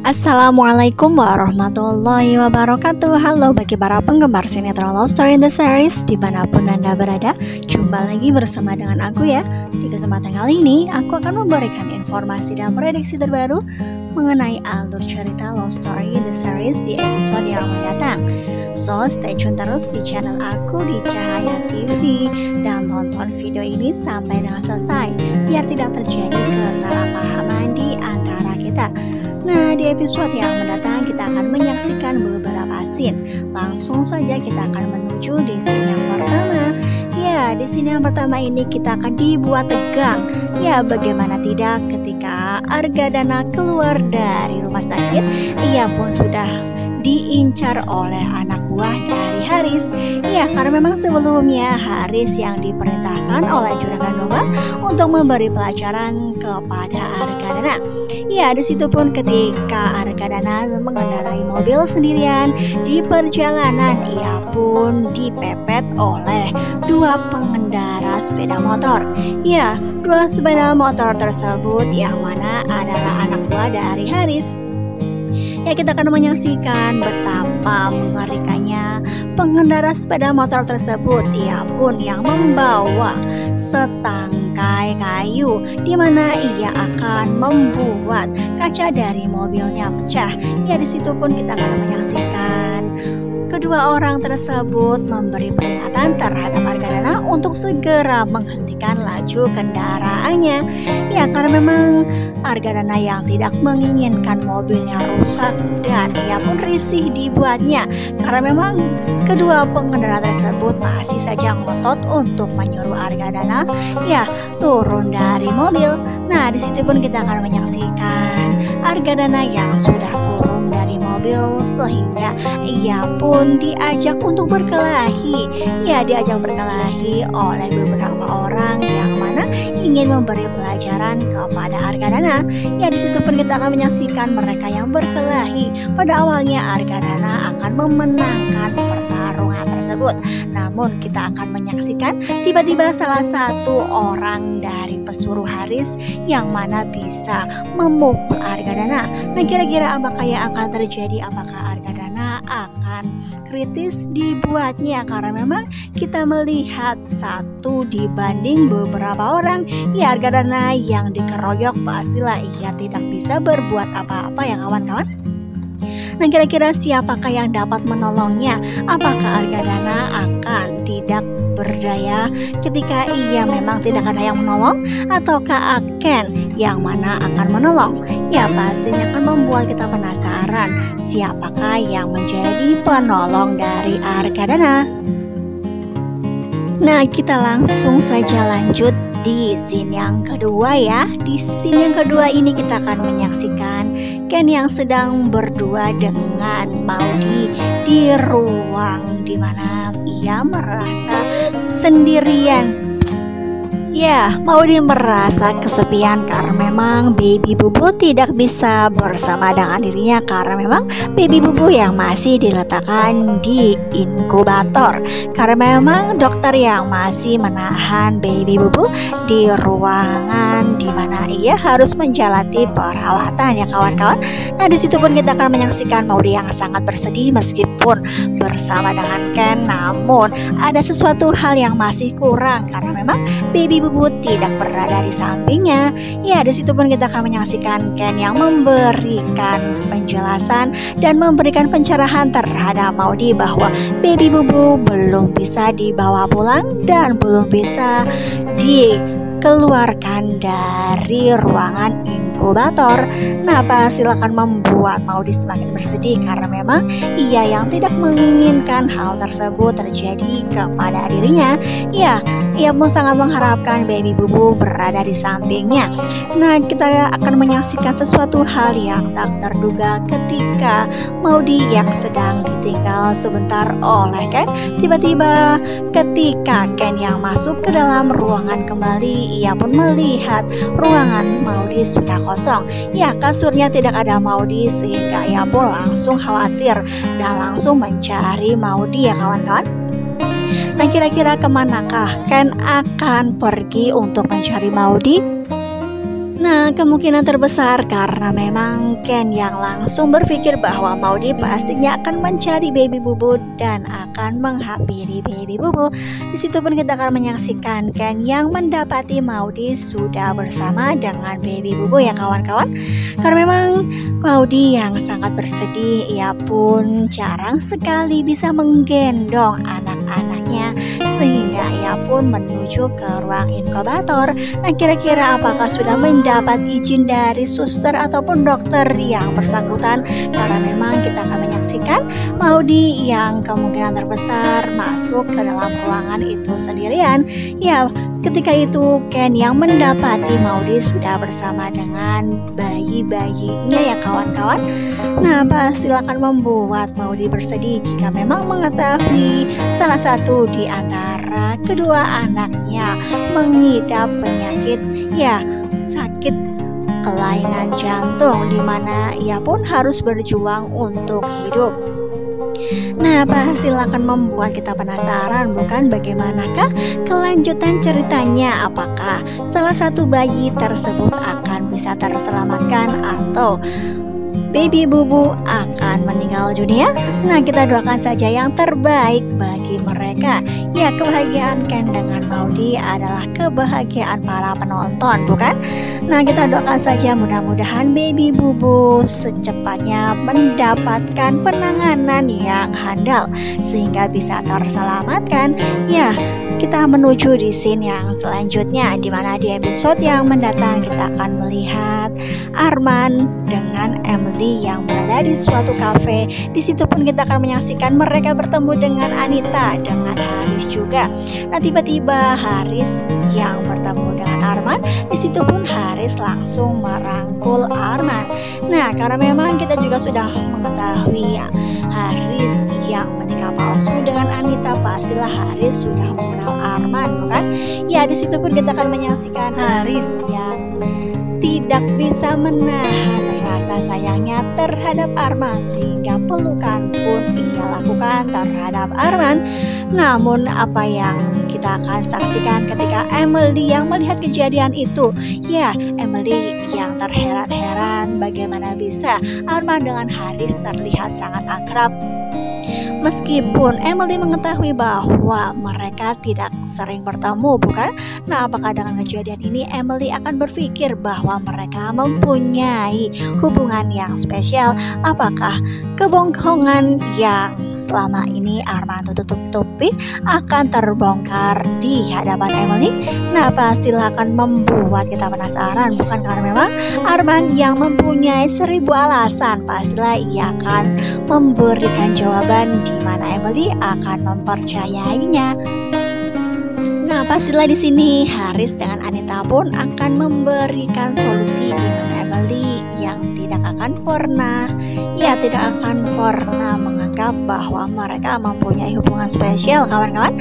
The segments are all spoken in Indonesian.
Assalamualaikum warahmatullahi wabarakatuh. Halo bagi para penggemar sinetron Love Story in the Series dimanapun Anda berada. Jumpa lagi bersama dengan aku ya. Di kesempatan kali ini aku akan memberikan informasi dan prediksi terbaru mengenai alur cerita Love Story in the Series di episode yang mendatang. So stay tune terus di channel aku di Cahaya TV dan tonton video ini sampai dengan selesai biar tidak terjadi kesalahpahaman di antara kita. Nah, di episode yang mendatang kita akan menyaksikan beberapa scene. Langsung saja kita akan menuju di scene yang pertama. Ya, di scene yang pertama ini kita akan dibuat tegang. Ya, bagaimana tidak ketika Argadana keluar dari rumah sakit, ia pun sudah diincar oleh anak buah dari Haris. Ya, karena memang sebelumnya Haris yang diperintahkan oleh Juragan Domba untuk memberi pelajaran kepada Argadana. Ya, di situ pun ketika Argadana mengendarai mobil sendirian di perjalanan, ia pun dipepet oleh dua pengendara sepeda motor. Ya, dua sepeda motor tersebut yang mana adalah anak buah dari Haris. Ya, kita akan menyaksikan betapa mengerikannya pengendara sepeda motor tersebut. Ia pun yang membawa setangkai kayu di mana ia akan membuat kaca dari mobilnya pecah. Ya, di situ pun kita akan menyaksikan kedua orang tersebut memberi peringatan terhadap Argadana untuk segera menghentikan laju kendaraannya. Ya, karena memang Argadana yang tidak menginginkan mobilnya rusak dan ia pun risih dibuatnya karena memang kedua pengendara tersebut masih saja ngotot untuk menyuruh Argadana ya turun dari mobil. Nah, di situ pun kita akan menyaksikan Argadana yang sudah turun dari mobil sehingga ia pun diajak untuk berkelahi. Ya, diajak berkelahi oleh beberapa orang yang mana ingin memberi pelajaran kepada Argadana. Ya, di situ pun kita akan menyaksikan mereka yang berkelahi. Pada awalnya Argadana akan memenangkan pertarungan tersebut. Namun kita akan menyaksikan tiba-tiba salah satu orang dari pesuruh Haris yang mana bisa memukul Argadana. Nah, kira-kira apakah yang akan terjadi? Apakah Argadana akan kritis dibuatnya? Karena memang kita melihat satu dibanding beberapa orang. Ya, Argadana yang dikeroyok pastilah ia tidak bisa berbuat apa-apa ya kawan-kawan. Nah, kira-kira siapakah yang dapat menolongnya? Apakah Argadana akan tidak berdaya ketika ia memang tidak ada yang menolong? Ataukah Aken yang mana akan menolong? Ya, pastinya akan membuat kita penasaran siapakah yang menjadi penolong dari Argadana. Nah, kita langsung saja lanjut di scene yang kedua ya. Di scene yang kedua ini kita akan menyaksikan Ken yang sedang berdua dengan Maudy di ruang dimana ia merasa sendirian. Ya, Maudy merasa kesepian karena memang Baby Bubu tidak bisa bersama dengan dirinya karena memang Baby Bubu yang masih diletakkan di inkubator. Karena memang dokter yang masih menahan Baby Bubu di ruangan di mana ia harus menjalani perawatan ya kawan-kawan. Nah, di situ pun kita akan menyaksikan Maudy yang sangat bersedih meskipun bersama dengan Ken, namun ada sesuatu hal yang masih kurang karena memang Baby Bubu tidak berada di sampingnya. Ya, di situ pun kita akan menyaksikan Ken yang memberikan penjelasan dan memberikan pencerahan terhadap Maudy bahwa Baby Bubu belum bisa dibawa pulang dan belum bisa dikeluarkan dari ruangan inkubator. Nah, hasil akan membuat Maudy semakin bersedih karena memang ia yang tidak menginginkan hal tersebut terjadi kepada dirinya. Ya, ia pun sangat mengharapkan Baby Bubu berada di sampingnya. Nah, kita akan menyaksikan sesuatu hal yang tak terduga ketika Maudy yang sedang ditinggal sebentar oleh Ken. Tiba-tiba ketika Ken yang masuk ke dalam ruangan kembali, ia pun melihat ruangan Maudy sudah kosong. Ya, kasurnya tidak ada Maudy sehingga ia pun langsung khawatir dan langsung mencari Maudy ya kawan-kawan. Nah, kira-kira kemanakah Ken akan pergi untuk mencari Maudy? Nah, kemungkinan terbesar karena memang Ken yang langsung berpikir bahwa Maudie pastinya akan mencari baby bubu dan akan menghampiri baby bubu. Di situ pun kita akan menyaksikan Ken yang mendapati Maudie sudah bersama dengan baby bubu ya kawan-kawan. Karena memang Maudie yang sangat bersedih, ia pun jarang sekali bisa menggendong anak-anaknya sehingga ia pun menuju ke ruang inkubator. Nah, kira-kira apakah sudah mendapat izin dari suster ataupun dokter yang bersangkutan? Karena memang kita akan menyaksikan Maudie yang kemungkinan terbesar masuk ke dalam ruangan itu sendirian. Ya, ketika itu Ken yang mendapati Maudie sudah bersama dengan bayi-bayinya ya kawan-kawan. Nah, pasti akan membuat Maudie bersedih jika memang mengetahui salah satu di antara kedua anaknya mengidap penyakit sakit kelainan jantung, di mana ia pun harus berjuang untuk hidup. Nah, pasti akan membuat kita penasaran, bukan? Bagaimanakah kelanjutan ceritanya? Apakah salah satu bayi tersebut akan bisa terselamatkan atau baby bubu akan meninggal dunia? Nah, kita doakan saja yang terbaik bagi mereka. Ya, kebahagiaan Ken dengan Maudie adalah kebahagiaan para penonton, bukan? Nah, kita doakan saja mudah-mudahan baby bubu secepatnya mendapatkan penanganan yang handal sehingga bisa terselamatkan. Ya, kita menuju di scene yang selanjutnya, di mana di episode yang mendatang kita akan melihat Arman dengan Emily yang berada di suatu kafe. Di situ pun kita akan menyaksikan mereka bertemu dengan Anita dengan Haris juga. Nah, tiba-tiba Haris yang bertemu dengan Arman. Di situ pun Haris langsung merangkul Arman. Nah, karena memang kita juga sudah mengetahui Haris yang menikah palsu dengan Anita, pastilah Haris sudah mengenal Arman, bukan? Ya, di situ pun kita akan menyaksikan Haris yang tidak bisa menahan rasa sayangnya terhadap Arman sehingga pelukan pun ia lakukan terhadap Arman. Namun apa yang kita akan saksikan ketika Emily yang melihat kejadian itu? Ya, Emily yang terheran-heran bagaimana bisa Arman dengan Haris terlihat sangat akrab. Meskipun Emily mengetahui bahwa mereka tidak sering bertemu, bukan? Nah, apakah dengan kejadian ini Emily akan berpikir bahwa mereka mempunyai hubungan yang spesial? Apakah kebohongan yang selama ini Arman tutup-tutupi akan terbongkar di hadapan Emily? Nah, pastilah akan membuat kita penasaran, bukan? Karena memang Arman yang mempunyai 1000 alasan, pastilah ia akan memberikan jawaban di mana Emily akan mempercayainya. Nah, pastilah di sini Haris dengan Anita pun akan memberikan solusi di mana Emily yang tidak akan pernah menganggap bahwa mereka mempunyai hubungan spesial, kawan-kawan.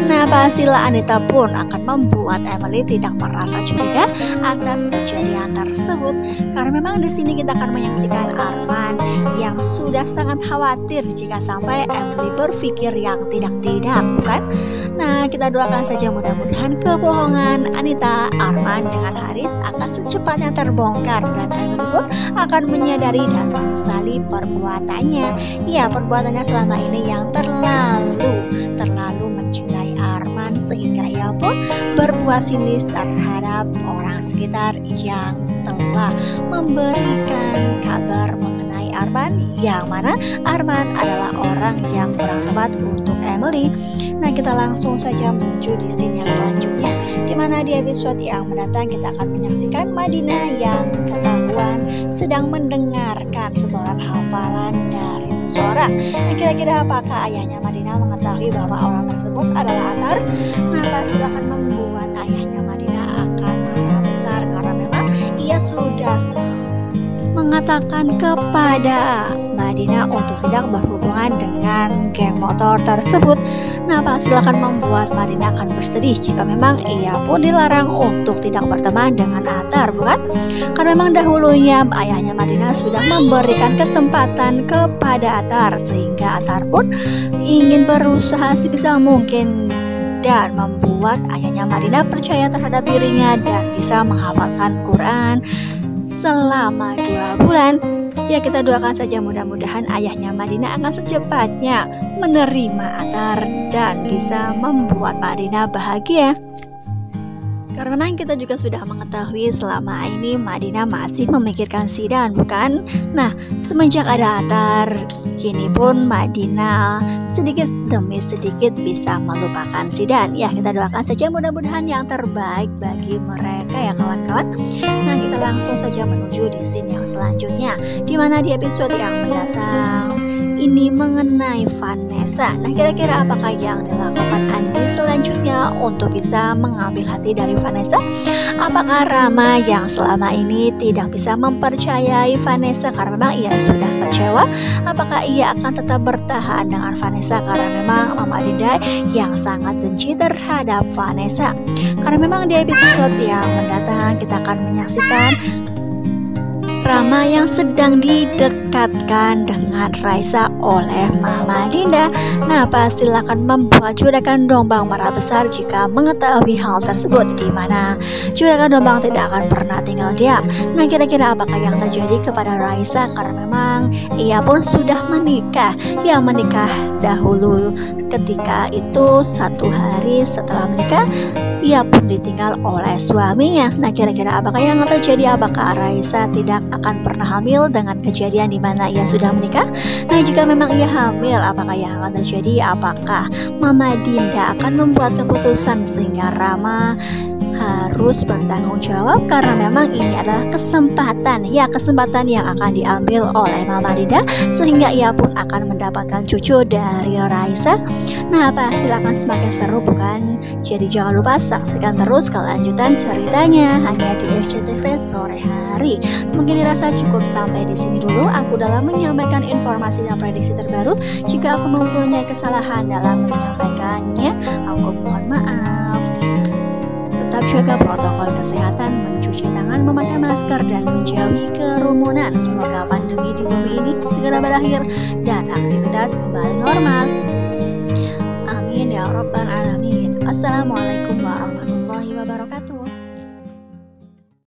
Nah, pastilah Anita pun akan membuat Emily tidak merasa curiga atas kejadian tersebut. Karena memang di sini kita akan menyaksikan Arman yang sudah sangat khawatir jika sampai Emily berpikir yang tidak-tidak, bukan? Nah, kita doakan saja mudah-mudahan kebohongan Anita, Arman dengan Haris akan secepatnya terbongkar dan Emily pun akan menyadari dan menyesali perbuatannya. Ya, perbuatannya selama ini yang terlalu mencintai Arman sehingga ia pun berbuat sinis terhadap orang sekitar yang telah memberikan kabar mengenai Arman, yang mana Arman adalah orang yang kurang tepat untuk Emily. Nah, kita langsung saja menuju di scene yang selanjutnya, di mana di episode yang mendatang kita akan menyaksikan Madina yang ketahuan sedang mendengarkan setoran hafalan dari seseorang. Nah, kira-kira apakah ayahnya Madina mengetahui bahwa orang tersebut adalah Atar? Nah, pasti akan membuat ayahnya Madina akan marah besar karena memang ia sudah mengatakan kepada Madina untuk tidak berhubungan dengan geng motor tersebut. Nah, pasti akan membuat Madina akan bersedih jika memang ia pun dilarang untuk tidak berteman dengan Atar, bukan? Karena memang dahulunya ayahnya Madina sudah memberikan kesempatan kepada Atar sehingga Atar pun ingin berusaha sebisa mungkin dan membuat ayahnya Madinah percaya terhadap dirinya dan bisa menghafalkan Quran selama 2 bulan. Ya, kita doakan saja mudah-mudahan ayahnya Madinah akan secepatnya menerima Athar dan bisa membuat Madinah bahagia. Karena memang kita juga sudah mengetahui selama ini Madinah masih memikirkan Zidan, bukan? Nah, semenjak ada Athar, kini pun Madinah sedikit demi sedikit bisa melupakan Zidan. Ya, kita doakan saja mudah-mudahan yang terbaik bagi mereka ya kawan-kawan. Nah, kita langsung saja menuju di scene yang selanjutnya, di mana di episode yang mendatang ini mengenai Vanessa. Nah, kira-kira apakah yang dilakukan Andi selanjutnya untuk bisa mengambil hati dari Vanessa? Apakah Rama yang selama ini tidak bisa mempercayai Vanessa karena memang ia sudah kecewa? Apakah ia akan tetap bertahan dengan Vanessa karena memang Mama Dinda yang sangat benci terhadap Vanessa? Karena memang di episode yang mendatang kita akan menyaksikan Rama yang sedang didekatkan dengan Raisa oleh Mama Dinda. Nah, pastilah akan membuat Juragan Dombang marah besar jika mengetahui hal tersebut, di mana Juragan Dombang tidak akan pernah tinggal diam. Nah, kira-kira apakah yang terjadi kepada Raisa karena memang ia pun sudah menikah. Ya, menikah dahulu. Ketika itu 1 hari setelah menikah, ia pun ditinggal oleh suaminya. Nah, kira-kira apakah yang akan terjadi? Apakah Raisa tidak akan pernah hamil dengan kejadian di mana ia sudah menikah? Nah, jika memang ia hamil, apakah yang akan terjadi? Apakah Mama Dinda akan membuat keputusan sehingga Rama harus bertanggung jawab karena memang ini adalah kesempatan yang akan diambil oleh Mama Dinda sehingga ia pun akan mendapatkan cucu dari Raisa. Nah, pasti akan semakin seru, bukan? Jadi jangan lupa saksikan terus kelanjutan ceritanya hanya di SCTV sore hari. Mungkin dirasa cukup sampai di sini dulu aku dalam menyampaikan informasi dan prediksi terbaru. Jika aku mempunyai kesalahan dalam menyampaikannya, aku mohon maaf. Tetap jaga protokol kesehatan, mencuci tangan, memakai masker, dan menjauhi kerumunan. Semoga pandemi di bumi ini segera berakhir dan aktivitas kembali normal.